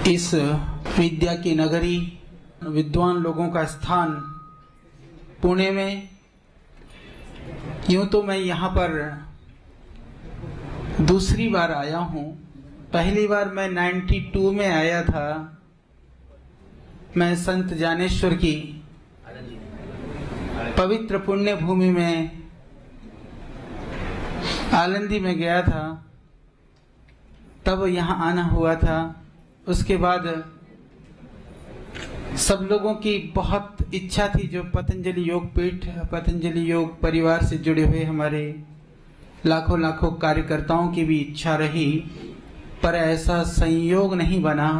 इस विद्या की नगरी, विद्वान लोगों का स्थान पुणे में, यूं तो मैं यहाँ पर दूसरी बार आया हूँ। पहली बार मैं 92 में आया था। मैं संत ज्ञानेश्वर की पवित्र पुण्य भूमि में आलंदी में गया था, तब यहाँ आना हुआ था। उसके बाद सब लोगों की बहुत इच्छा थी, जो पतंजलि योग पीठ, पतंजलि योग परिवार से जुड़े हुए हमारे लाखों लाखों कार्यकर्ताओं की भी इच्छा रही, पर ऐसा संयोग नहीं बना।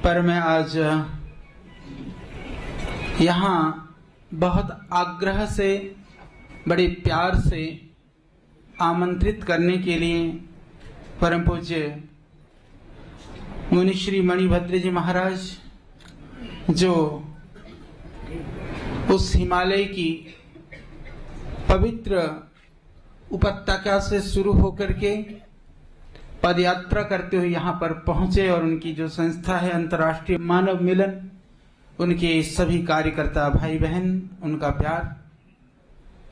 पर मैं आज यहाँ बहुत आग्रह से, बड़े प्यार से आमंत्रित करने के लिए परम पूज्य मुनि श्री मणिभद्र जी महाराज, जो उस हिमालय की पवित्र उपत्यका से शुरू होकर के पद यात्रा करते हुए यहाँ पर पहुंचे, और उनकी जो संस्था है अंतर्राष्ट्रीय मानव मिलन, उनके सभी कार्यकर्ता भाई बहन, उनका प्यार,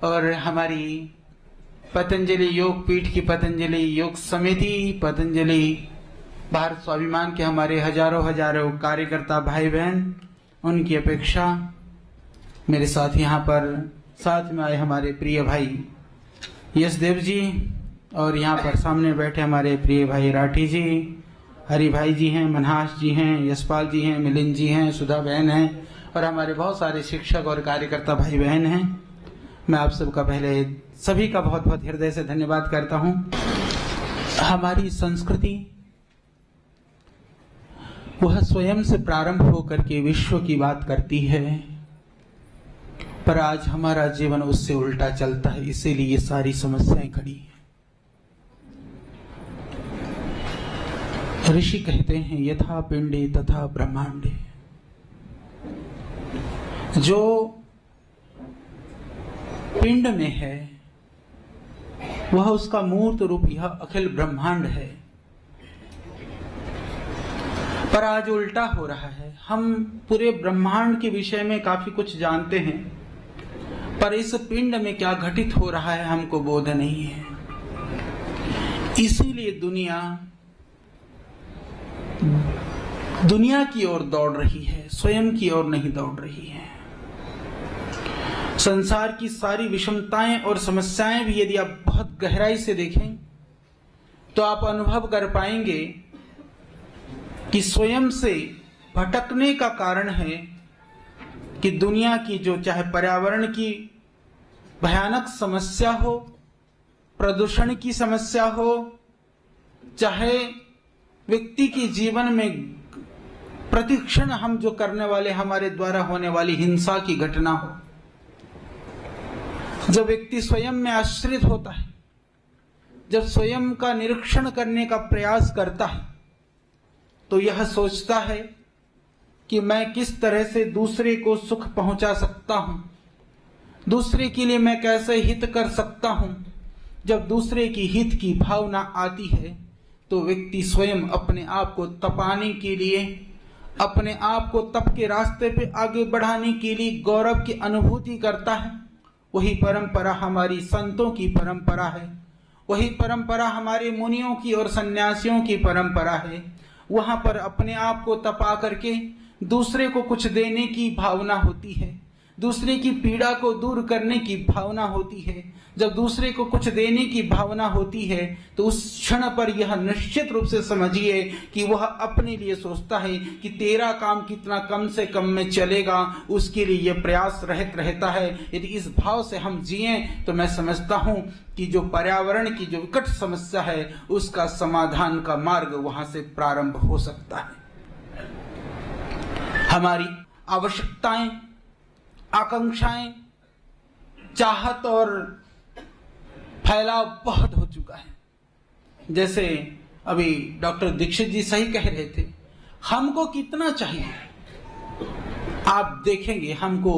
और हमारी पतंजलि योग पीठ की पतंजलि योग समिति, पतंजलि भारत स्वाभिमान के हमारे हजारों हजारों कार्यकर्ता भाई बहन, उनकी अपेक्षा मेरे साथ यहाँ पर साथ में आए हमारे प्रिय भाई यशदेव जी, और यहाँ पर सामने बैठे हमारे प्रिय भाई राठी जी, हरि भाई जी हैं, मनहास जी हैं, यशपाल जी हैं, मिलिंद जी हैं, सुधा बहन हैं, और हमारे बहुत सारे शिक्षक और कार्यकर्ता भाई बहन हैं। मैं आप सबका पहले सभी का बहुत बहुत हृदय से धन्यवाद करता हूँ। हमारी संस्कृति वह स्वयं से प्रारंभ होकर के विश्व की बात करती है, पर आज हमारा जीवन उससे उल्टा चलता है, इसीलिए ये सारी समस्याएं खड़ी हैं। ऋषि कहते हैं यथा पिंडे तथा ब्रह्मांडे, जो पिंड में है वह उसका मूर्त रूप यह अखिल ब्रह्मांड है। पर आज उल्टा हो रहा है। हम पूरे ब्रह्मांड के विषय में काफी कुछ जानते हैं, पर इस पिंड में क्या घटित हो रहा है हमको बोध नहीं है। इसीलिए दुनिया की ओर दौड़ रही है, स्वयं की ओर नहीं दौड़ रही है। संसार की सारी विषमताएं और समस्याएं भी यदि आप बहुत गहराई से देखें तो आप अनुभव कर पाएंगे कि स्वयं से भटकने का कारण है कि दुनिया की जो, चाहे पर्यावरण की भयानक समस्या हो, प्रदूषण की समस्या हो, चाहे व्यक्ति के जीवन में प्रतिक्षण हम जो करने वाले, हमारे द्वारा होने वाली हिंसा की घटना हो, जब व्यक्ति स्वयं में आश्रित होता है, जब स्वयं का निरीक्षण करने का प्रयास करता है, तो यह सोचता है कि मैं किस तरह से दूसरे को सुख पहुंचा सकता हूं, दूसरे के लिए मैं कैसे हित कर सकता हूं। जब दूसरे की हित की भावना आती है तो व्यक्ति स्वयं अपने आप को तपाने के लिए, अपने आप को तप के रास्ते पे आगे बढ़ाने के लिए गौरव की अनुभूति करता है। वही परंपरा हमारी संतों की परंपरा है, वही परंपरा हमारे मुनियों की और सन्यासियों की परंपरा है। वहां पर अपने आप को तपा करके दूसरे को कुछ देने की भावना होती है, दूसरे की पीड़ा को दूर करने की भावना होती है। जब दूसरे को कुछ देने की भावना होती है तो उस क्षण पर यह निश्चित रूप से समझिए कि वह अपने लिए सोचता है कि तेरा काम कितना कम से कम में चलेगा, उसके लिए यह प्रयास रहता है। यदि इस भाव से हम जिए तो मैं समझता हूं कि जो पर्यावरण की जो विकट समस्या है उसका समाधान का मार्ग वहां से प्रारंभ हो सकता है। हमारी आवश्यकताएं, आकांक्षाएं, चाहत और फैलाव बहुत हो चुका है। जैसे अभी डॉक्टर दीक्षित जी सही कह रहे थे, हमको कितना चाहिए, आप देखेंगे हमको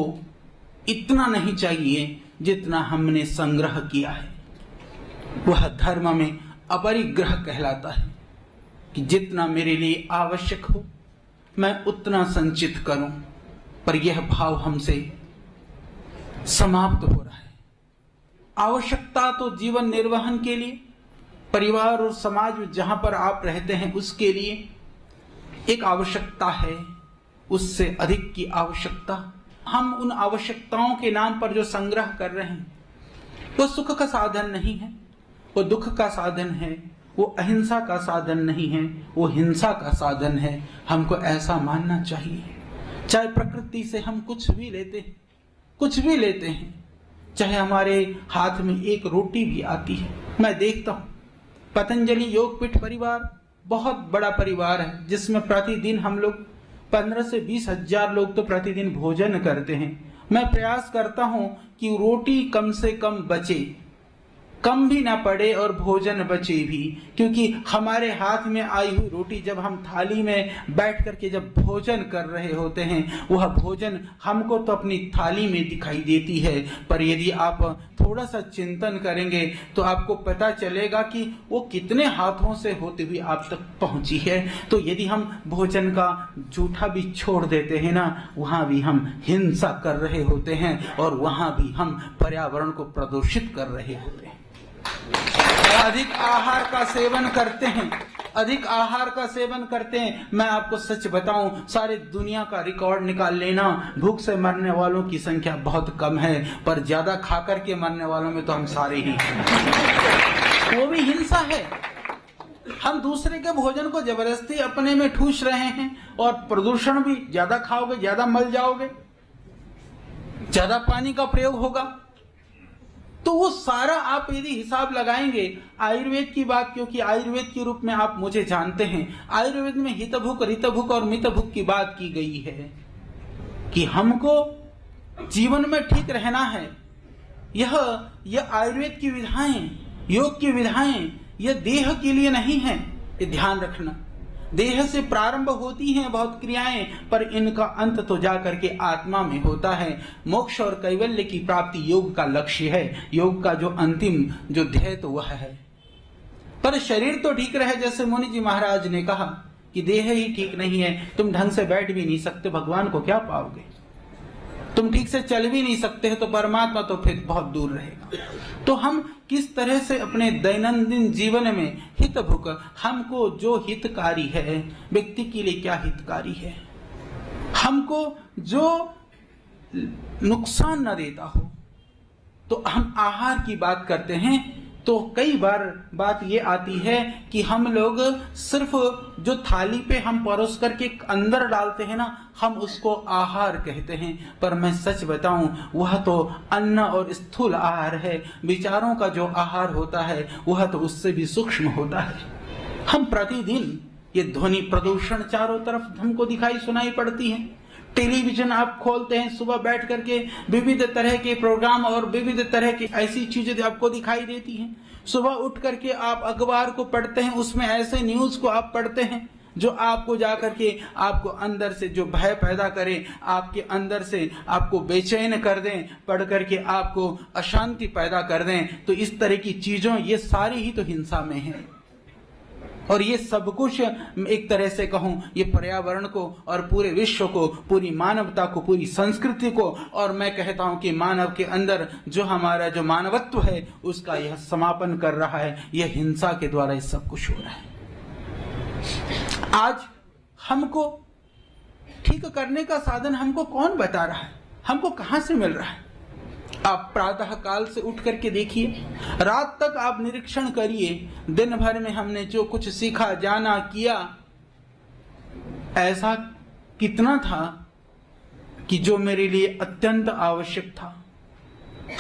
इतना नहीं चाहिए जितना हमने संग्रह किया है। वह धर्म में अपरिग्रह कहलाता है। कि जितना मेरे लिए आवश्यक हो मैं उतना संचित करूं, पर यह भाव हमसे समाप्त हो रहा है। आवश्यकता तो जीवन निर्वहन के लिए, परिवार और समाज में जहां पर आप रहते हैं उसके लिए एक आवश्यकता है, उससे अधिक की आवश्यकता। हम उन आवश्यकताओं के नाम पर जो संग्रह कर रहे हैं वो सुख का साधन नहीं है, वो दुख का साधन है, वो अहिंसा का साधन नहीं है, वो हिंसा का साधन है। हमको ऐसा मानना चाहिए। चाहे प्रकृति से हम कुछ भी लेते हैं, कुछ भी लेते हैं, चाहे हमारे हाथ में एक रोटी भी आती है। मैं देखता हूं पतंजलि योगपीठ परिवार बहुत बड़ा परिवार है, जिसमें प्रतिदिन हम लोग 15 से 20 हजार लोग तो प्रतिदिन भोजन करते हैं। मैं प्रयास करता हूं कि रोटी कम से कम बचे, कम भी ना पड़े और भोजन बचे भी, क्योंकि हमारे हाथ में आई हुई रोटी जब हम थाली में बैठ करके जब भोजन कर रहे होते हैं, वह भोजन हमको तो अपनी थाली में दिखाई देती है, पर यदि आप थोड़ा सा चिंतन करेंगे तो आपको पता चलेगा कि वो कितने हाथों से होते हुए आप तक पहुंची है। तो यदि हम भोजन का जूठा भी छोड़ देते हैं ना, वहां भी हम हिंसा कर रहे होते हैं और वहां भी हम पर्यावरण को प्रदूषित कर रहे होते हैं। अधिक आहार का सेवन करते हैं, अधिक आहार का सेवन करते हैं। मैं आपको सच बताऊं, सारे दुनिया का रिकॉर्ड निकाल लेना, भूख से मरने वालों की संख्या बहुत कम है, पर ज्यादा खाकर के मरने वालों में तो हम सारे ही हैं। वो भी हिंसा है। हम दूसरे के भोजन को जबरदस्ती अपने में ठूस रहे हैं, और प्रदूषण भी, ज्यादा खाओगे ज्यादा मल जाओगे, ज्यादा पानी का प्रयोग होगा। तो वो सारा आप यदि हिसाब लगाएंगे, आयुर्वेद की बात, क्योंकि आयुर्वेद के रूप में आप मुझे जानते हैं, आयुर्वेद में हितभुक, ऋतभुक और मितभुक की बात की गई है कि हमको जीवन में ठीक रहना है। यह आयुर्वेद की विधाएं, योग की विधाएं, यह देह के लिए नहीं है। ये ध्यान रखना, देह से प्रारंभ होती हैं बहुत क्रियाएं, पर इनका अंत तो जाकर के आत्मा में होता है। मोक्ष और कैवल्य की प्राप्ति योग का लक्ष्य है, योग का जो अंतिम जो ध्येय तो वह है। पर शरीर तो ठीक रहे, जैसे मुनि जी महाराज ने कहा कि देह ही ठीक नहीं है, तुम ढंग से बैठ भी नहीं सकते, भगवान को क्या पाओगे? तुम ठीक से चल भी नहीं सकते हो तो परमात्मा तो फिर बहुत दूर रहेगा। तो हम किस तरह से अपने दैनंदिन जीवन में हितभुक, हमको जो हितकारी है, व्यक्ति के लिए क्या हितकारी है, हमको जो नुकसान न देता हो, तो हम आहार की बात करते हैं। तो कई बार बात ये आती है कि हम लोग सिर्फ जो थाली पे हम परोस करके अंदर डालते हैं ना, हम उसको आहार कहते हैं, पर मैं सच बताऊं वह तो अन्न और स्थूल आहार है। विचारों का जो आहार होता है वह तो उससे भी सूक्ष्म होता है। हम प्रतिदिन ये ध्वनि प्रदूषण चारों तरफ हमको दिखाई सुनाई पड़ती है। टेलीविजन आप खोलते हैं, सुबह बैठ करके विविध तरह के प्रोग्राम और विविध तरह की ऐसी चीजें आपको दिखाई देती हैं। सुबह उठ करके आप अखबार को पढ़ते हैं, उसमें ऐसे न्यूज को आप पढ़ते हैं जो आपको जाकर के आपको अंदर से जो भय पैदा करे, आपके अंदर से आपको बेचैन कर दें, पढ़ करके आपको अशांति पैदा कर दें। तो इस तरह की चीजों, ये सारी ही तो हिंसा में है। और ये सब कुछ एक तरह से कहूं, ये पर्यावरण को और पूरे विश्व को, पूरी मानवता को, पूरी संस्कृति को, और मैं कहता हूं कि मानव के अंदर जो हमारा जो मानवत्व है उसका यह समापन कर रहा है। यह हिंसा के द्वारा ये सब कुछ हो रहा है। आज हमको ठीक करने का साधन हमको कौन बता रहा है, हमको कहां से मिल रहा है? आप प्रातः काल से उठ करके देखिए, रात तक आप निरीक्षण करिए, दिन भर में हमने जो कुछ सीखा, जाना, किया, ऐसा कितना था कि जो मेरे लिए अत्यंत आवश्यक था।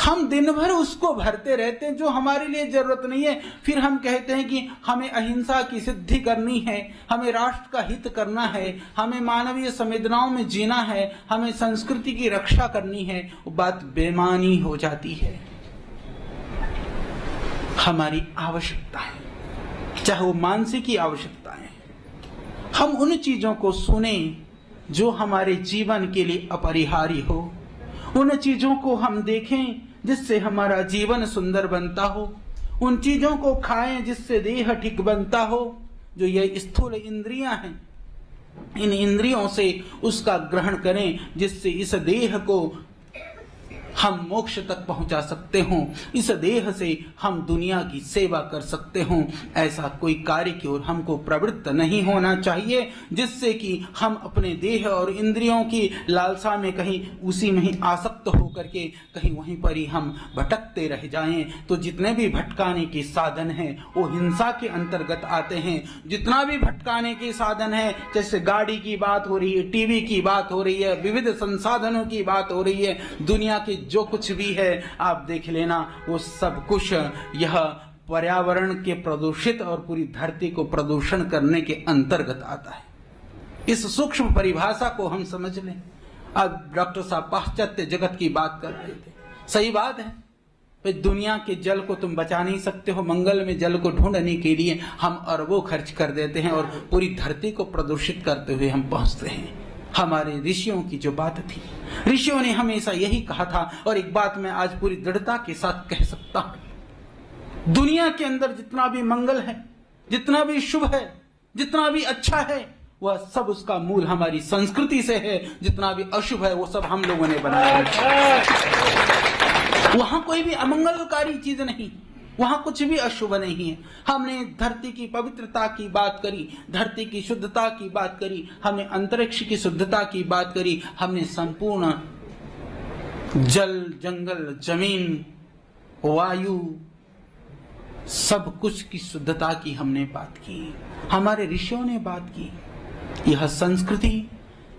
हम दिन भर उसको भरते रहते हैं जो हमारे लिए जरूरत नहीं है। फिर हम कहते हैं कि हमें अहिंसा की सिद्धि करनी है, हमें राष्ट्र का हित करना है, हमें मानवीय संवेदनाओं में जीना है, हमें संस्कृति की रक्षा करनी है। वो बात बेमानी हो जाती है। हमारी आवश्यकता है, चाहे वो मानसिक की आवश्यकता है, हम उन चीजों को सुने जो हमारे जीवन के लिए अपरिहार्य हो, उन चीजों को हम देखें जिससे हमारा जीवन सुंदर बनता हो, उन चीजों को खाएं जिससे देह ठीक बनता हो, जो ये स्थूल इंद्रियां हैं, इन इंद्रियों से उसका ग्रहण करें, जिससे इस देह को हम मोक्ष तक पहुंचा सकते हों, इस देह से हम दुनिया की सेवा कर सकते हों। ऐसा कोई कार्य की ओर हमको प्रवृत्त नहीं होना चाहिए, जिससे कि हम अपने देह और इंद्रियों की लालसा में कहीं उसी में ही आसक्त होकर के कहीं वहीं पर ही हम भटकते रह जाएं। तो जितने भी भटकाने के साधन हैं वो हिंसा के अंतर्गत आते हैं। जितना भी भटकाने के साधन है, जैसे गाड़ी की बात हो रही है, टीवी की बात हो रही है, विविध संसाधनों की बात हो रही है, दुनिया के जो कुछ भी है आप देख लेना, वो सब कुछ यह पर्यावरण के प्रदूषित और पूरी धरती को प्रदूषण करने के अंतर्गत आता है। इस सूक्ष्म परिभाषा को हम समझ लें। अब डॉक्टर साहब पाश्चात्य जगत की बात कर रहे थे, सही बात है। दुनिया के जल को तुम बचा नहीं सकते हो, मंगल में जल को ढूंढने के लिए हम अरबों खर्च कर देते हैं और पूरी धरती को प्रदूषित करते हुए हम पहुंचते हैं। हमारे ऋषियों की जो बात थी, ऋषियों ने हमेशा यही कहा था, और एक बात मैं आज पूरी दृढ़ता के साथ कह सकता हूं, दुनिया के अंदर जितना भी मंगल है, जितना भी शुभ है, जितना भी अच्छा है, वह सब उसका मूल हमारी संस्कृति से है। जितना भी अशुभ है वो सब हम लोगों ने बनाया है। वहां कोई भी अमंगलकारी चीज नहीं, वहां कुछ भी अशुभ नहीं है। हमने धरती की पवित्रता की बात करी, धरती की शुद्धता की बात करी, हमने अंतरिक्ष की शुद्धता की बात करी, हमने संपूर्ण जल, जंगल, जमीन, वायु, सब कुछ की शुद्धता की हमने बात की, हमारे ऋषियों ने बात की। यह संस्कृति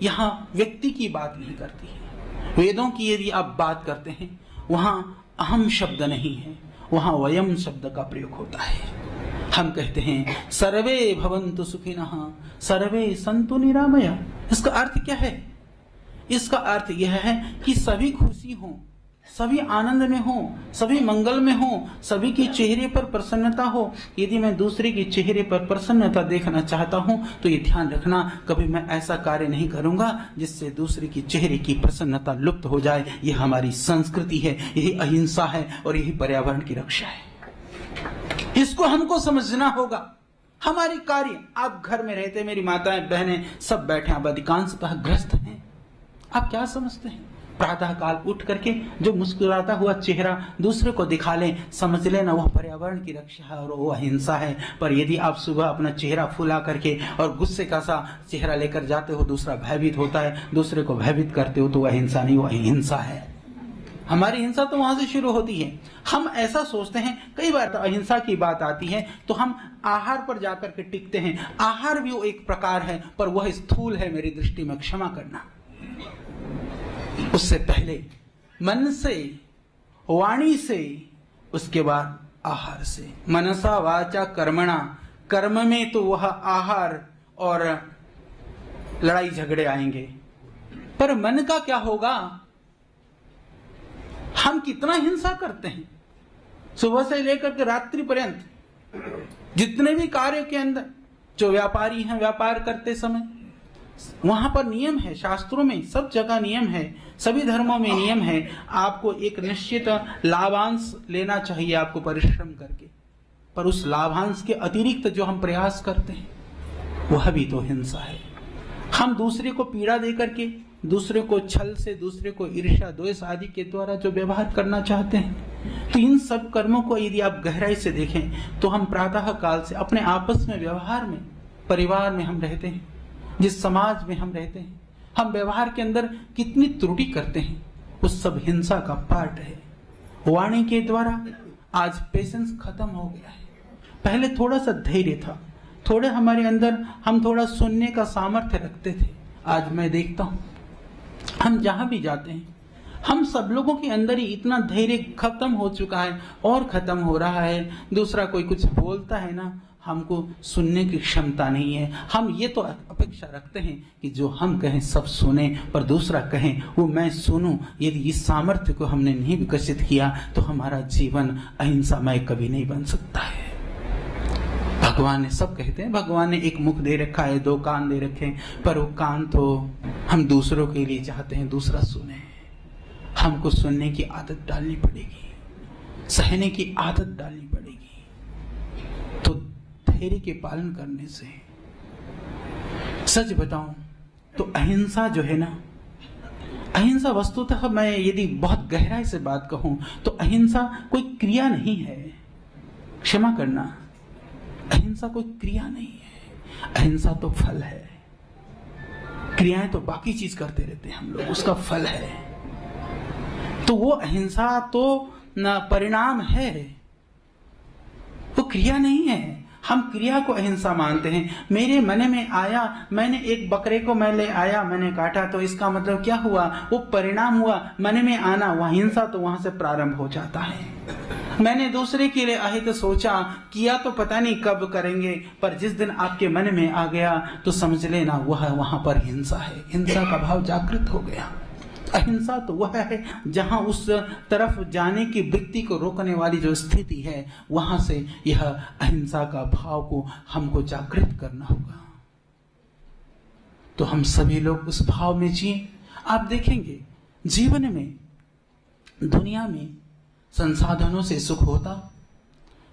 यहां व्यक्ति की बात नहीं करती है। वेदों की यदि आप बात करते हैं, वहां अहम शब्द नहीं है, वहां वयम शब्द का प्रयोग होता है। हम कहते हैं सर्वे भवन्तु सुखिनः सर्वे सन्तु निरामया। इसका अर्थ क्या है? इसका अर्थ यह है कि सभी खुशी हो, सभी आनंद में हो, सभी मंगल में हो, सभी के चेहरे पर प्रसन्नता हो। यदि मैं दूसरे के चेहरे पर प्रसन्नता देखना चाहता हूं तो ये ध्यान रखना, कभी मैं ऐसा कार्य नहीं करूंगा जिससे दूसरे के चेहरे की प्रसन्नता लुप्त हो जाए। यह हमारी संस्कृति है, यही अहिंसा है और यही पर्यावरण की रक्षा है। इसको हमको समझना होगा। हमारी कार्य, आप घर में रहते, मेरी माताएं बहनें सब बैठे, आप अधिकांशतः गृहस्थ हैं, आप क्या समझते हैं? प्रातः काल उठ करके जो मुस्कुराता हुआ चेहरा दूसरे को दिखा लें, समझ लेना वह पर्यावरण की रक्षा है और वो अहिंसा है। पर यदि आप सुबह अपना चेहरा फुला करके और गुस्से का सा चेहरा लेकर जाते हो, दूसरा भयभीत होता है, दूसरे को भयभीत करते हो, तो वह अहिंसा नहीं, वो अहिंसा है। हमारी हिंसा तो वहां से शुरू होती है। हम ऐसा सोचते हैं, कई बार तो अहिंसा की बात आती है तो हम आहार पर जाकर के टिकते हैं। आहार भी वो एक प्रकार है, पर वह स्थूल है मेरी दृष्टि में, क्षमा करना। उससे पहले मन से, वाणी से, उसके बाद आहार से। मनसा वाचा कर्मणा, कर्म में तो वह आहार और लड़ाई झगड़े आएंगे, पर मन का क्या होगा? हम कितना हिंसा करते हैं सुबह से लेकर के रात्रि पर्यंत। जितने भी कार्य के अंदर जो व्यापारी हैं, व्यापार करते समय वहां पर नियम है, शास्त्रों में सब जगह नियम है, सभी धर्मों में नियम है। आपको एक निश्चित लाभांश लेना चाहिए आपको परिश्रम करके, पर उस लाभांश के अतिरिक्त जो हम प्रयास करते हैं वह भी तो हिंसा है। हम दूसरे को पीड़ा दे करके, दूसरे को छल से, दूसरे को ईर्ष्या, द्वेष आदि के द्वारा जो व्यवहार करना चाहते हैं, तो इन सब कर्मों को यदि आप गहराई से देखें तो हम प्रातः काल से अपने आपस में, व्यवहार में, परिवार में हम रहते हैं, जिस समाज में हम रहते हैं, हम व्यवहार के अंदर कितनी त्रुटि करते हैं, उस सब हिंसा का पार्ट है। वाणी के द्वारा आज पेशेंस खत्म हो गया है। पहले थोड़ा सा धैर्य था, थोड़े हमारे अंदर हम थोड़ा सुनने का सामर्थ्य रखते थे। आज मैं देखता हूं हम जहां भी जाते हैं, हम सब लोगों के अंदर ही इतना धैर्य खत्म हो चुका है और खत्म हो रहा है। दूसरा कोई कुछ बोलता है ना, हमको सुनने की क्षमता नहीं है। हम ये तो अपेक्षा रखते हैं कि जो हम कहें सब सुने, पर दूसरा कहें वो मैं सुनूं। यदि इस सामर्थ्य को हमने नहीं विकसित किया तो हमारा जीवन अहिंसामय कभी नहीं बन सकता है। भगवान ने, सब कहते हैं भगवान ने एक मुख दे रखा है, दो कान दे रखे हैं, पर वो कान तो हम दूसरों के लिए चाहते हैं दूसरा सुने। हमको सुनने की आदत डालनी पड़ेगी, सहने की आदत डालनी पड़ेगी। तो फेरी के पालन करने से। सच बताऊं तो अहिंसा जो है ना, अहिंसा वस्तुतः मैं यदि बहुत गहराई से बात कहूं तो अहिंसा कोई क्रिया नहीं है। क्षमा करना, अहिंसा कोई क्रिया नहीं है, अहिंसा तो फल है। क्रियाएं तो बाकी चीज करते रहते हैं हम लोग, उसका फल है। तो वो अहिंसा तो न परिणाम है, वो क्रिया नहीं है। हम क्रिया को अहिंसा मानते हैं। मेरे मन में आया, मैंने एक बकरे को मैं ले आया, मैंने काटा, तो इसका मतलब क्या हुआ? वो परिणाम हुआ। मन में आना, वह हिंसा तो वहां से प्रारंभ हो जाता है। मैंने दूसरे के लिए अहित सोचा, किया तो पता नहीं कब करेंगे, पर जिस दिन आपके मन में आ गया तो समझ लेना वह वहां पर हिंसा है। हिंसा का भाव जागृत हो गया। अहिंसा तो वह है जहां उस तरफ जाने की वृत्ति को रोकने वाली जो स्थिति है, वहां से यह अहिंसा का भाव को हमको जागृत करना होगा। तो हम सभी लोग उस भाव में जिए। आप देखेंगे जीवन में, दुनिया में संसाधनों से सुख होता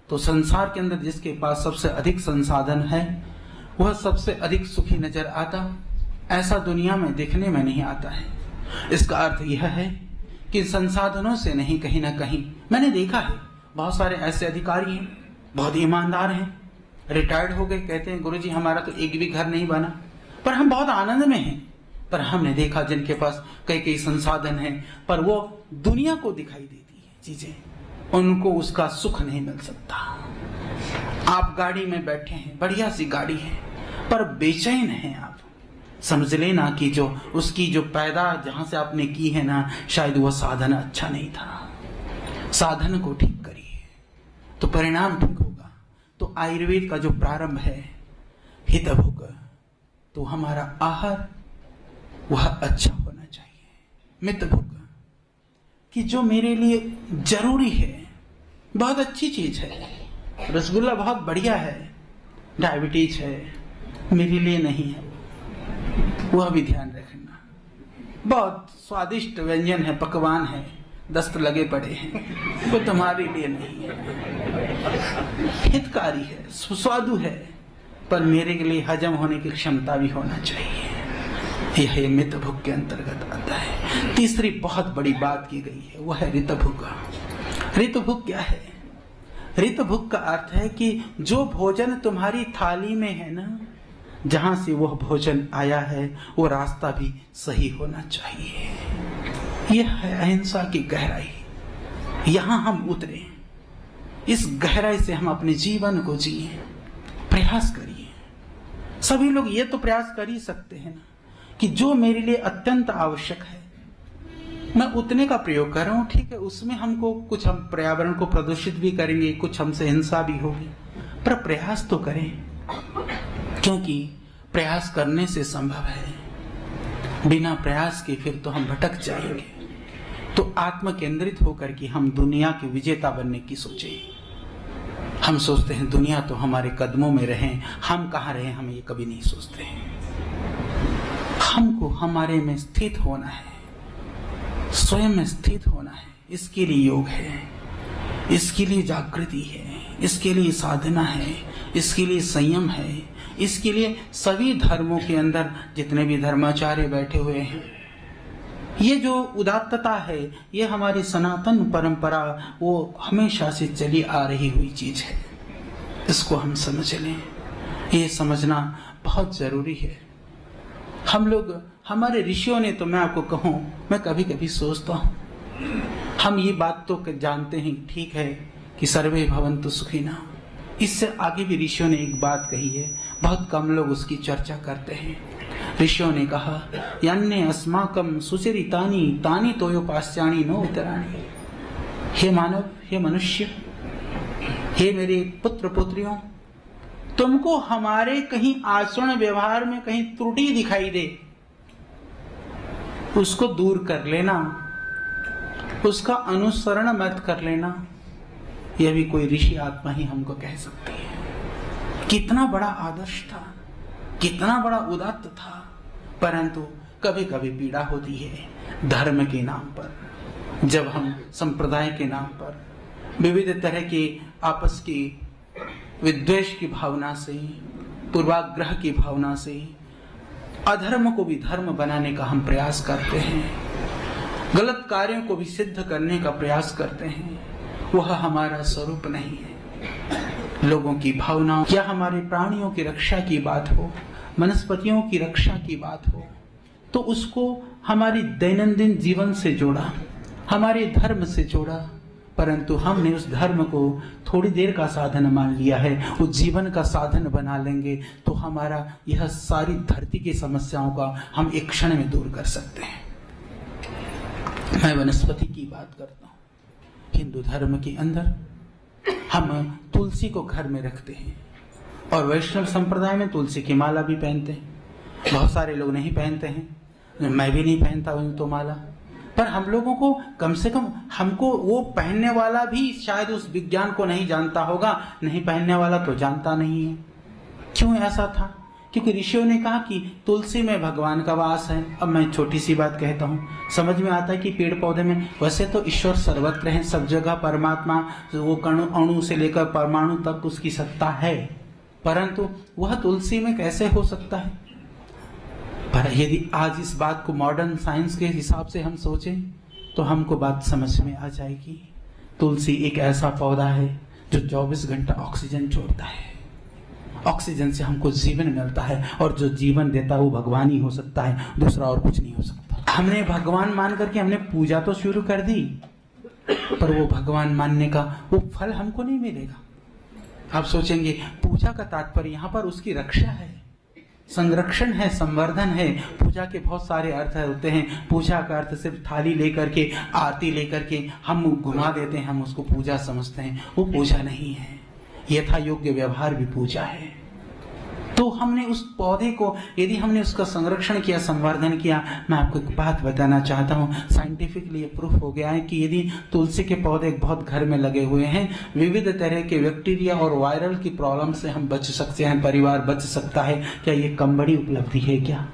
तो संसार के अंदर जिसके पास सबसे अधिक संसाधन है वह सबसे अधिक सुखी नजर आता। ऐसा दुनिया में देखने में नहीं आता है। इसका अर्थ यह है कि संसाधनों से नहीं, कहीं ना कहीं मैंने देखा है बहुत सारे ऐसे अधिकारी हैं, बहुत ईमानदार हैं, रिटायर्ड हो गए, कहते हैं गुरुजी हमारा तो एक भी घर नहीं बना, पर हम बहुत आनंद में हैं। पर हमने देखा जिनके पास कई कई संसाधन हैं, पर वो दुनिया को दिखाई देती है चीजें, उनको उसका सुख नहीं मिल सकता। आप गाड़ी में बैठे हैं, बढ़िया सी गाड़ी है, पर बेचैन हैं आप। समझ लेना कि जो उसकी जो पैदा जहां से आपने की है ना, शायद वह साधन अच्छा नहीं था। साधन को ठीक करिए तो परिणाम ठीक होगा। तो आयुर्वेद का जो प्रारंभ है हितभुग, तो हमारा आहार वह अच्छा होना चाहिए। मितभुग, कि जो मेरे लिए जरूरी है, बहुत अच्छी चीज है, रसगुल्ला बहुत बढ़िया है, डायबिटीज है, मेरे लिए नहीं है, वह भी ध्यान रखना। बहुत स्वादिष्ट व्यंजन है, पकवान है, दस्त लगे पड़े हैं, वो तुम्हारे लिए नहीं है। हितकारी है, सुस्वादु है, पर मेरे के लिए हजम होने की क्षमता भी होना चाहिए। यह मितभुग के अंतर्गत आता है। तीसरी बहुत बड़ी बात की गई है, वह है ऋतभुग। ऋतभुग क्या है? ऋतभुग का अर्थ है कि जो भोजन तुम्हारी थाली में है ना, जहां से वह भोजन आया है वो रास्ता भी सही होना चाहिए। यह है अहिंसा की गहराई। यहां हम उतरे, इस गहराई से हम अपने जीवन को जिए। प्रयास करिए। सभी लोग ये तो प्रयास कर ही सकते हैं ना कि जो मेरे लिए अत्यंत आवश्यक है मैं उतने का प्रयोग कर रहा हूं। ठीक है, उसमें हमको कुछ, हम पर्यावरण को प्रदूषित भी करेंगे, कुछ हमसे हिंसा भी होगी, पर प्रयास तो करें, क्योंकि प्रयास करने से संभव है। बिना प्रयास के फिर तो हम भटक जाएंगे। तो आत्म केंद्रित होकर के हम दुनिया के विजेता बनने की सोचें। हम सोचते हैं दुनिया तो हमारे कदमों में रहे, हम कहाँ रहे, हम ये कभी नहीं सोचते हैं। हमको हमारे में स्थित होना है, स्वयं में स्थित होना है। इसके लिए योग है, इसके लिए जागृति है, इसके लिए साधना है, इसके लिए संयम है, इसके लिए सभी धर्मों के अंदर जितने भी धर्माचार्य बैठे हुए हैं, ये जो उदात्तता है, ये हमारी सनातन परंपरा वो हमेशा से चली आ रही हुई चीज है। इसको हम समझ लें, ये समझना बहुत जरूरी है। हम लोग, हमारे ऋषियों ने, तो मैं आपको कहूं, मैं कभी कभी सोचता हूं, हम ये बात तो जानते हैं, ठीक है, कि सर्वे भवन्तु सुखिनः। इससे आगे भी ऋषियों ने एक बात कही है, बहुत कम लोग उसकी चर्चा करते हैं। ऋषियों ने कहा, यन्ने अस्माकं सुचरितानि तानि तोयोपास्यानि नो उत्तराणि। हे मानव, हे मनुष्य, हे मेरे पुत्र पुत्रियों, तुमको हमारे कहीं आचरण व्यवहार में कहीं त्रुटि दिखाई दे, उसको दूर कर लेना, उसका अनुसरण मत कर लेना। यह भी कोई ऋषि आत्मा ही हमको कह सकती है। कितना बड़ा आदर्श था, कितना बड़ा उदात्त था, परंतु कभी कभी पीड़ा होती है धर्म के नाम पर, जब हम संप्रदाय के नाम पर विविध तरह के आपस की विद्वेष की भावना से, पूर्वाग्रह की भावना से अधर्म को भी धर्म बनाने का हम प्रयास करते हैं, गलत कार्यों को भी सिद्ध करने का प्रयास करते हैं, वह हमारा स्वरूप नहीं है। लोगों की भावनाओं या हमारे प्राणियों की रक्षा की बात हो, वनस्पतियों की रक्षा की बात हो, तो उसको हमारी दैनंदिन जीवन से जोड़ा, हमारे धर्म से जोड़ा, परंतु हमने उस धर्म को थोड़ी देर का साधन मान लिया है। उस जीवन का साधन बना लेंगे तो हमारा यह सारी धरती की समस्याओं का हम एक क्षण में दूर कर सकते हैं। मैं वनस्पति की बात करता हूँ। हिंदू धर्म के अंदर हम तुलसी को घर में रखते हैं और वैष्णव संप्रदाय में तुलसी की माला भी पहनते हैं। बहुत सारे लोग नहीं पहनते हैं, मैं भी नहीं पहनता हूँ तो माला, पर हम लोगों को कम से कम, हमको वो पहनने वाला भी शायद उस विज्ञान को नहीं जानता होगा, नहीं पहनने वाला तो जानता नहीं है। क्यों ऐसा था? क्योंकि ऋषियों ने कहा कि तुलसी में भगवान का वास है। अब मैं छोटी सी बात कहता हूँ, समझ में आता है कि पेड़ पौधे में वैसे तो ईश्वर सर्वत्र है, सब जगह परमात्मा, वो कणु अणु से लेकर परमाणु तक उसकी सत्ता है, परंतु वह तुलसी में कैसे हो सकता है? पर यदि आज इस बात को मॉडर्न साइंस के हिसाब से हम सोचें तो हमको बात समझ में आ जाएगी। तुलसी एक ऐसा पौधा है जो 24 घंटा ऑक्सीजन छोड़ता है। ऑक्सीजन से हमको जीवन मिलता है और जो जीवन देता है वो भगवान ही हो सकता है, दूसरा और कुछ नहीं हो सकता। हमने भगवान मान करके हमने पूजा तो शुरू कर दी, पर वो भगवान मानने का वो फल हमको नहीं मिलेगा। आप सोचेंगे पूजा का तात्पर्य यहाँ पर उसकी रक्षा है, संरक्षण है, संवर्धन है। पूजा के बहुत सारे अर्थ होते हैं। पूजा का अर्थ सिर्फ थाली लेकर के, आरती लेकर के हम घुमा देते हैं, हम उसको पूजा समझते हैं, वो पूजा नहीं है। यथा योग्य व्यवहार भी पूजा है। तो हमने उस पौधे को, यदि हमने उसका संरक्षण किया, संवर्धन किया, मैं आपको एक बात बताना चाहता हूँ, साइंटिफिकली ये प्रूफ हो गया है कि यदि तुलसी के पौधे बहुत घर में लगे हुए हैं, विविध तरह के बैक्टीरिया और वायरल की प्रॉब्लम से हम बच सकते हैं, परिवार बच सकता है। क्या ये कम बड़ी उपलब्धि है क्या?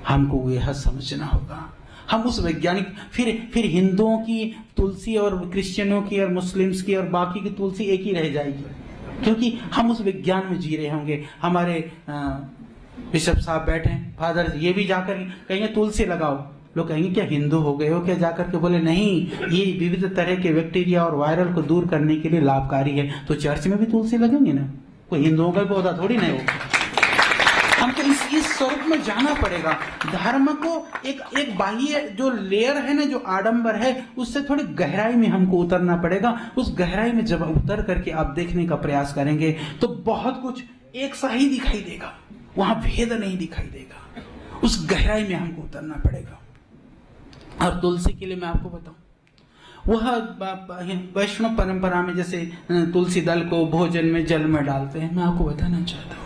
हमको यह समझना होगा। हम उस वैज्ञानिक, फिर हिंदुओं की तुलसी और क्रिश्चियनों की और मुस्लिम्स की और बाकी की तुलसी एक ही रह जाएगी, क्योंकि हम उस विज्ञान में जी रहे होंगे। हमारे बिशप साहब बैठे हैं, फादर, ये भी जाकर कहेंगे तुलसी लगाओ, लोग कहेंगे क्या हिंदू हो गए हो क्या? जाकर के बोले नहीं, ये विविध तरह के बैक्टीरिया और वायरल को दूर करने के लिए लाभकारी है। तो चर्च में भी तुलसी लगेंगे ना, कोई हिंदुओं का पौधा थोड़ी नहीं होगा। हमको इस स्वरूप में जाना पड़ेगा। धर्म को एक बाह्य जो लेयर है ना, जो आडंबर है, उससे थोड़ी गहराई में हमको उतरना पड़ेगा। उस गहराई में जब उतर करके आप देखने का प्रयास करेंगे तो बहुत कुछ एक सा ही दिखाई देगा, वहां भेद नहीं दिखाई देगा। उस गहराई में हमको उतरना पड़ेगा। और तुलसी के लिए मैं आपको बताऊं, वह वैष्णव परंपरा में जैसे तुलसी दल को भोजन में जल में डालते हैं, मैं आपको बताना चाहता हूं,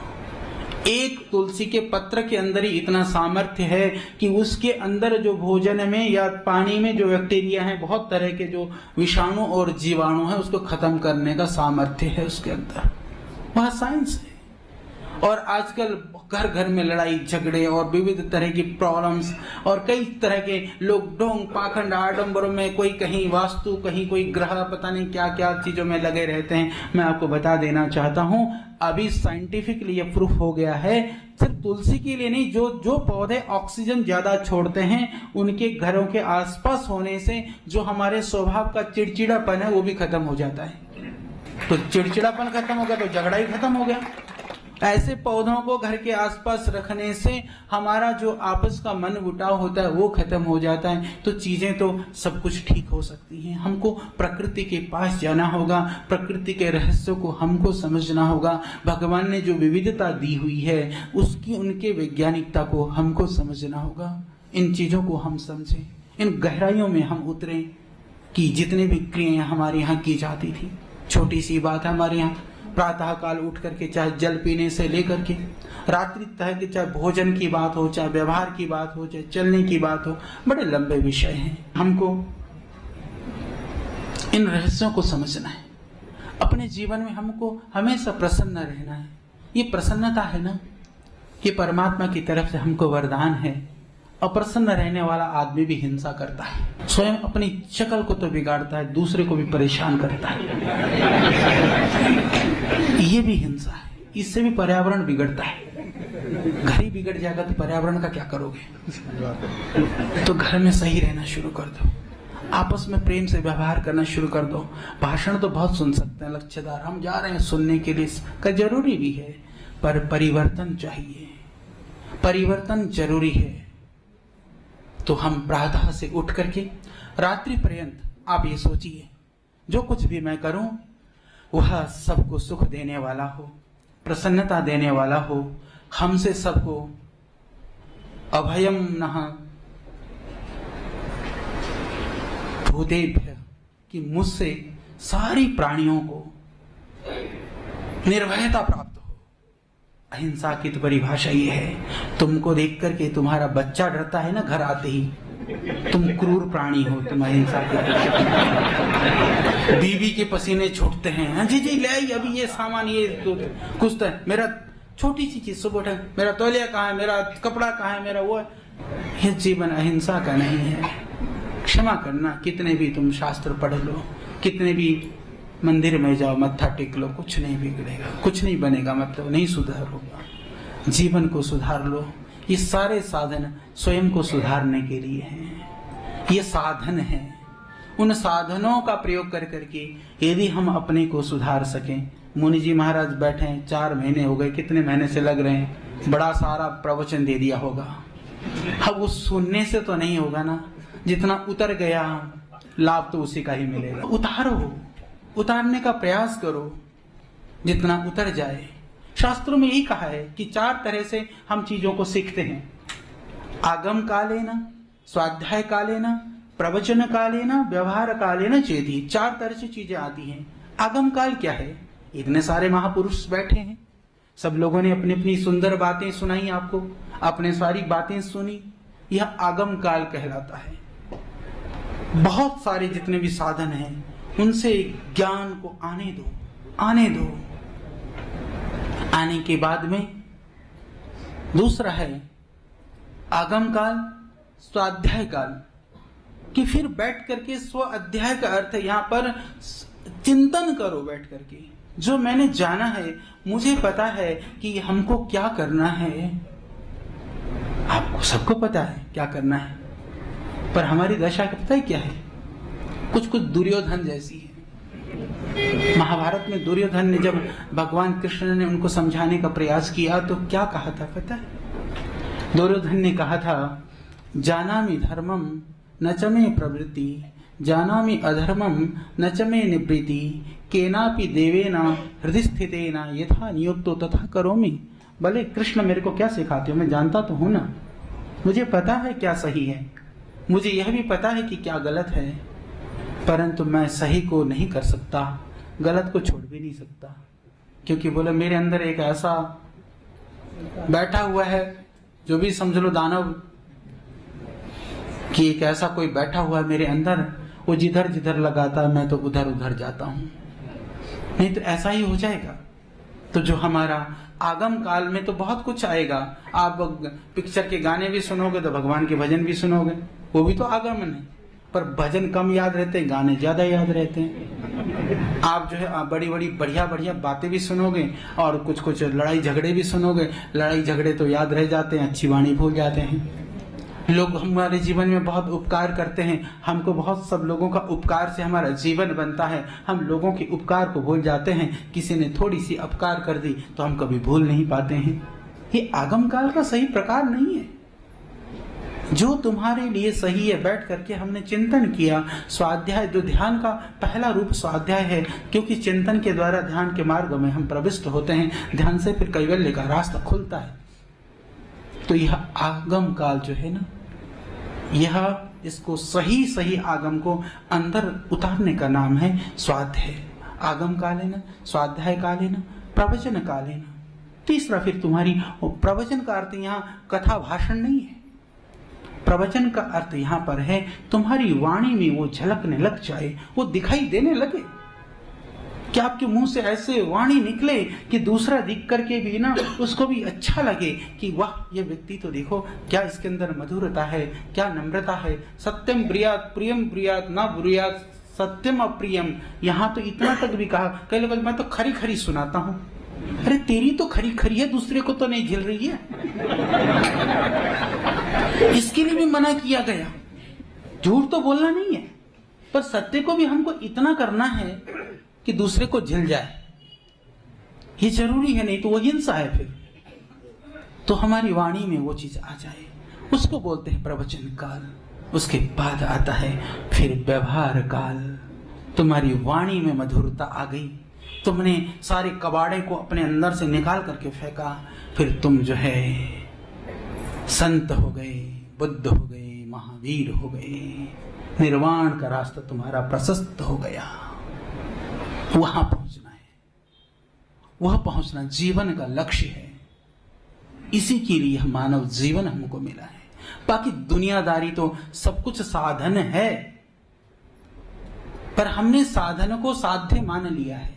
एक तुलसी के पत्र के अंदर ही इतना सामर्थ्य है कि उसके अंदर जो भोजन में या पानी में जो बैक्टीरिया है, बहुत तरह के जो विषाणु और जीवाणु है, उसको खत्म करने का सामर्थ्य है उसके अंदर। वह साइंस है। और आजकल घर घर में लड़ाई झगड़े और विविध तरह की प्रॉब्लम्स और कई तरह के लोग ढोंग पाखंड आडंबरों में, कोई कहीं वास्तु, कहीं कोई ग्रह, पता नहीं क्या क्या चीजों में लगे रहते हैं। मैं आपको बता देना चाहता हूं, अभी साइंटिफिकली ये प्रूफ हो गया है, सिर्फ तुलसी के लिए नहीं, जो पौधे ऑक्सीजन ज्यादा छोड़ते हैं, उनके घरों के आसपास होने से जो हमारे स्वभाव का चिड़चिड़ापन है वो भी खत्म हो जाता है। तो चिड़चिड़ापन खत्म हो गया तो झगड़ा ही खत्म हो गया। ऐसे पौधों को घर के आसपास रखने से हमारा जो आपस का मन मुटाव होता है वो खत्म हो जाता है। तो चीजें तो सब कुछ ठीक हो सकती हैं। हमको प्रकृति के पास जाना होगा, प्रकृति के रहस्यों को हमको समझना होगा। भगवान ने जो विविधता दी हुई है उसकी, उनके वैज्ञानिकता को हमको समझना होगा। इन चीजों को हम समझें, इन गहराइयों में हम उतरें कि जितने भी क्रियाएं हमारे यहाँ की जाती थी, छोटी सी बात है हमारे यहाँ, प्रातः काल उठ करके चाहे जल पीने से लेकर के रात्रि तक के, चाहे भोजन की बात हो, चाहे व्यवहार की बात हो, चाहे चलने की बात हो, बड़े लंबे विषय हैं। हमको इन रहस्यों को समझना है। अपने जीवन में हमको हमेशा प्रसन्न रहना है। ये प्रसन्नता है ना, ये परमात्मा की तरफ से हमको वरदान है। अप्रसन्न रहने वाला आदमी भी हिंसा करता है, स्वयं अपनी शक्ल को तो बिगाड़ता है, दूसरे को भी परेशान करता है। ये भी हिंसा है, इससे भी पर्यावरण बिगड़ता है। घर ही बिगड़ जाएगा तो पर्यावरण का क्या करोगे? तो घर में सही रहना शुरू कर दो, आपस में प्रेम से व्यवहार करना शुरू कर दो। भाषण तो बहुत सुन सकते हैं लक्ष्यदार, हम जा रहे हैं सुनने के लिए, का जरूरी भी है, पर परिवर्तन चाहिए, परिवर्तन जरूरी है। तो हम प्रातः से उठ करके रात्रि पर्यंत आप ये सोचिए, जो कुछ भी मैं करूं वह सबको सुख देने वाला हो, प्रसन्नता देने वाला हो। हमसे सबको अभयम नः भूतेभ्य, कि मुझसे सारी प्राणियों को निर्भयता प्राप्त हो। अहिंसा की तो परिभाषा ये है, तुमको देख करके तुम्हारा बच्चा डरता है ना घर आते ही, तुम क्रूर प्राणी हो, तुम अहिंसा के। बीवी के पसीने छूटते हैं, हाँ जी जी ले आई अभी ये सामान, ये तो कुछ तो मेरा छोटी सी चीज सुबह उठे, मेरा तौलिया कहाँ है, मेरा कपड़ा कहाँ है, मेरा वो है। ये जीवन अहिंसा का नहीं है। क्षमा करना, कितने भी तुम शास्त्र पढ़ लो, कितने भी मंदिर में जाओ, मत्था टेक लो, कुछ नहीं बिगड़ेगा, कुछ नहीं बनेगा, मतलब नहीं सुधार होगा। जीवन को सुधार लो। ये सारे साधन स्वयं को सुधारने के लिए हैं, ये साधन हैं। उन साधनों का प्रयोग कर करके यदि हम अपने को सुधार सकें। मुनि जी महाराज बैठे हैं, 4 महीने हो गए, कितने महीने से लग रहे हैं, बड़ा सारा प्रवचन दे दिया होगा। अब वो सुनने से तो नहीं होगा ना, जितना उतर गया लाभ तो उसी का ही मिलेगा। उतारो, उतारने का प्रयास करो जितना उतर जाए। शास्त्रों में यही कहा है कि 4 तरह से हम चीजों को सीखते हैं। आगम कालेन, स्वाध्याय कालेन, प्रवचन कालेन, व्यवहार कालेन चेति। 4 तरह से चीजें आती हैं। आगम काल क्या है? इतने सारे महापुरुष बैठे हैं, सब लोगों ने अपनी अपनी सुंदर बातें सुनाई आपको, अपने सारी बातें सुनी, यह आगम काल कहलाता है। बहुत सारे जितने भी साधन हैं उनसे ज्ञान को आने दो, आने दो। आने के बाद में दूसरा है आगम काल, स्वाध्याय काल, कि फिर बैठ करके स्व अध्याय का अर्थ है यहाँ पर चिंतन करो। बैठ करके जो मैंने जाना है, मुझे पता है कि हमको क्या करना है, आपको सबको पता है क्या करना है, पर हमारी दशा का पता है क्या है? कुछ कुछ दुर्योधन जैसी है। महाभारत में दुर्योधन ने जब भगवान कृष्ण ने उनको समझाने का प्रयास किया तो क्या कहा था पता है? दुर्योधन ने कहा था, जानामि धर्मम न च मे प्रवृत्ति, जानामि अधर्मम न च मे निवृत्ति, केनापि देवेना हृदय स्थितेन यथा नियुक्तो तथा करोमि। भले कृष्ण मेरे को क्या सिखाते हो, मैं जानता तो हूं ना, मुझे पता है क्या सही है, मुझे यह भी पता है कि क्या गलत है, परंतु मैं सही को नहीं कर सकता, गलत को छोड़ भी नहीं सकता। क्योंकि बोले मेरे अंदर एक ऐसा बैठा हुआ है, जो भी समझ लो दानव, कि एक ऐसा कोई बैठा हुआ है मेरे अंदर, वो जिधर जिधर लगाता है मैं तो उधर उधर जाता हूं। नहीं तो ऐसा ही हो जाएगा। तो जो हमारा आगम काल में तो बहुत कुछ आएगा। आप पिक्चर के गाने भी सुनोगे तो भगवान के भजन भी सुनोगे, वो भी तो आगमन है, पर भजन कम याद रहते हैं, गाने ज्यादा याद रहते हैं। आप जो है बड़ी बड़ी बढ़िया बढ़िया बातें भी सुनोगे और कुछ कुछ लड़ाई झगड़े भी सुनोगे, लड़ाई झगड़े तो याद रह जाते हैं, अच्छी वाणी भूल जाते हैं। लोग हमारे जीवन में बहुत उपकार करते हैं, हमको बहुत सब लोगों का उपकार से हमारा जीवन बनता है, हम लोगों के उपकार को भूल जाते हैं। किसी ने थोड़ी सी अपकार कर दी तो हम कभी भूल नहीं पाते हैं। ये आगम काल का सही प्रकार नहीं है। जो तुम्हारे लिए सही है, बैठ करके हमने चिंतन किया। स्वाध्याय, जो ध्यान का पहला रूप स्वाध्याय है, क्योंकि चिंतन के द्वारा ध्यान के मार्ग में हम प्रविष्ट होते हैं, ध्यान से फिर कैवल्य का रास्ता खुलता है। तो यह आगम काल जो है ना, यह इसको सही सही आगम को अंदर उतारने का नाम है स्वाध्याय। आगम कालेन, स्वाध्याय कालेन, प्रवचन कालेन। तीसरा फिर तुम्हारी प्रवचन का अर्थ यहाँ कथा भाषण नहीं है। प्रवचन का अर्थ यहाँ पर है तुम्हारी वाणी में वो झलकने लग जाए, वो दिखाई देने लगे, कि आपके मुंह से ऐसे वाणी निकले कि दूसरा दिख करके भी ना उसको भी अच्छा लगे कि वाह, ये व्यक्ति तो देखो क्या इसके अंदर मधुरता है, क्या नम्रता है। सत्यम ब्रियात प्रियम ब्रियात ना ब्रियात सत्यम अप्रियम। यहाँ तो इतना तक भी कहा, कई लोग मैं तो खरी खरी सुनाता हूँ। अरे तेरी तो खरी खरी है, दूसरे को तो नहीं झेल रही है। इसके लिए भी मना किया गया। झूठ तो बोलना नहीं है, पर सत्य को भी हमको इतना करना है कि दूसरे को झेल जाए। ये जरूरी है, नहीं तो वो हिंसा है। फिर तो हमारी वाणी में वो चीज आ जाए, उसको बोलते हैं प्रवचन काल। उसके बाद आता है फिर व्यवहार काल। तुम्हारी वाणी में मधुरता आ गई, तुमने सारे कबाड़े को अपने अंदर से निकाल करके फेंका, फिर तुम जो है संत हो गए, बुद्ध हो गए, महावीर हो गए, निर्वाण का रास्ता तुम्हारा प्रशस्त हो गया। वहां पहुंचना है, वह पहुंचना जीवन का लक्ष्य है। इसी के लिए यह मानव जीवन हमको मिला है। बाकी दुनियादारी तो सब कुछ साधन है, पर हमने साधन को साध्य मान लिया है।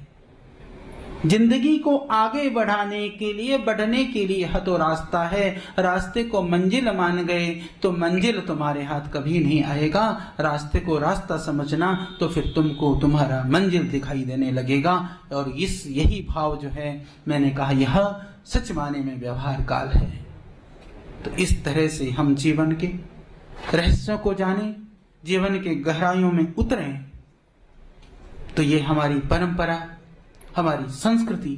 जिंदगी को आगे बढ़ाने के लिए, बढ़ने के लिए यह तो रास्ता है। रास्ते को मंजिल मान गए तो मंजिल तुम्हारे हाथ कभी नहीं आएगा। रास्ते को रास्ता समझना तो फिर तुमको तुम्हारा मंजिल दिखाई देने लगेगा। और यही भाव जो है, मैंने कहा यह सच माने में व्यवहार काल है। तो इस तरह से हम जीवन के रहस्यों को जाने, जीवन के गहराइयों में उतरें, तो ये हमारी परंपरा, हमारी संस्कृति,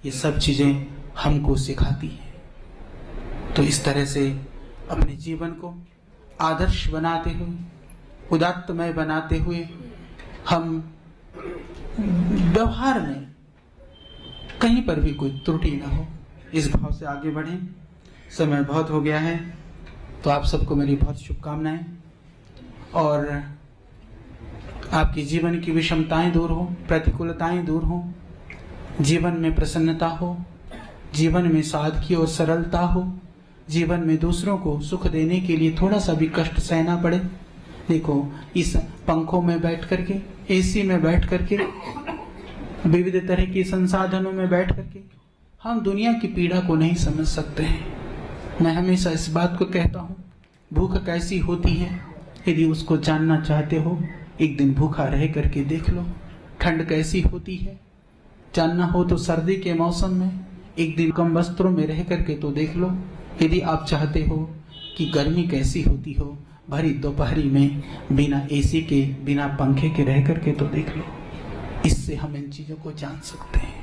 ये सब चीजें हमको सिखाती है। तो इस तरह से अपने जीवन को आदर्श बनाते हुए, उदात्तमय बनाते हुए, हम व्यवहार में कहीं पर भी कोई त्रुटि ना हो, इस भाव से आगे बढ़ें। समय बहुत हो गया है, तो आप सबको मेरी बहुत शुभकामनाएं, और आपके जीवन की विषमताएं दूर हो, प्रतिकूलताएं दूर हो, जीवन में प्रसन्नता हो, जीवन में सादगी और सरलता हो, जीवन में दूसरों को सुख देने के लिए थोड़ा सा भी कष्ट सहना पड़े। देखो, इस पंखों में बैठ करके, एसी में बैठ करके, विविध तरह के संसाधनों में बैठ करके हम दुनिया की पीड़ा को नहीं समझ सकते हैं। मैं हमेशा इस बात को कहता हूँ, भूख कैसी होती है, यदि उसको जानना चाहते हो, एक दिन भूखा रह करके देख लो। ठंड कैसी होती है, जानना हो तो सर्दी के मौसम में एक दिन कम वस्त्रों में रह करके तो देख लो। यदि आप चाहते हो कि गर्मी कैसी होती हो, भरी दोपहरी में बिना एसी के, बिना पंखे के रह करके तो देख लो। इससे हम इन चीजों को जान सकते हैं।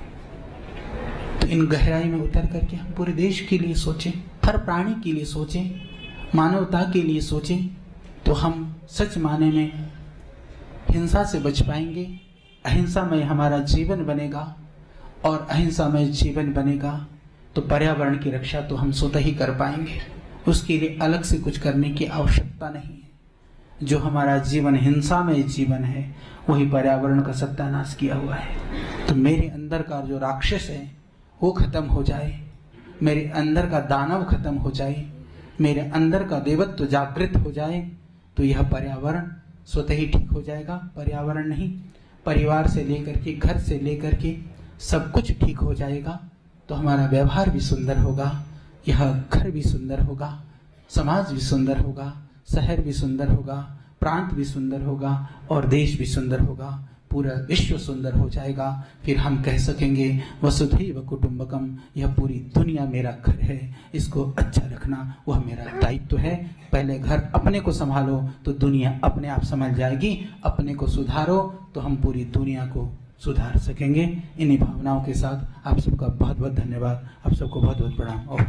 तो इन गहराई में उतर करके हम पूरे देश के लिए सोचें, हर प्राणी के लिए सोचें, मानवता के लिए सोचें, तो हम सच माने में हिंसा से बच पाएंगे। अहिंसा में हमारा जीवन बनेगा, और अहिंसा में जीवन बनेगा तो पर्यावरण की रक्षा तो हम स्वतः ही कर पाएंगे। उसके लिए अलग से कुछ करने की आवश्यकता नहीं है। जो हमारा जीवन हिंसा में जीवन है, वही पर्यावरण का सत्यानाश किया हुआ है। तो मेरे अंदर का जो राक्षस है वो खत्म हो जाए, मेरे अंदर का दानव खत्म हो जाए, मेरे अंदर का देवत्व जागृत हो जाए, तो यह पर्यावरण स्वतः ही ठीक हो जाएगा। पर्यावरण नहीं, परिवार से लेकर के, घर से लेकर के सब कुछ ठीक हो जाएगा। तो हमारा व्यवहार भी सुंदर होगा, यह घर भी सुंदर होगा, समाज भी सुंदर होगा, शहर भी सुंदर होगा, प्रांत भी सुंदर होगा, और देश भी सुंदर होगा, पूरा विश्व सुंदर हो जाएगा। फिर हम कह सकेंगे वसुधैव कुटुंबकम, यह पूरी दुनिया मेरा घर है, इसको अच्छा रखना वह मेरा दायित्व है। पहले घर अपने को संभालो तो दुनिया अपने आप संभल जाएगी, अपने को सुधारो तो हम पूरी दुनिया को सुधार सकेंगे। इन्हीं भावनाओं के साथ आप सबका बहुत बहुत धन्यवाद, आप सबको बहुत बहुत प्रणाम। और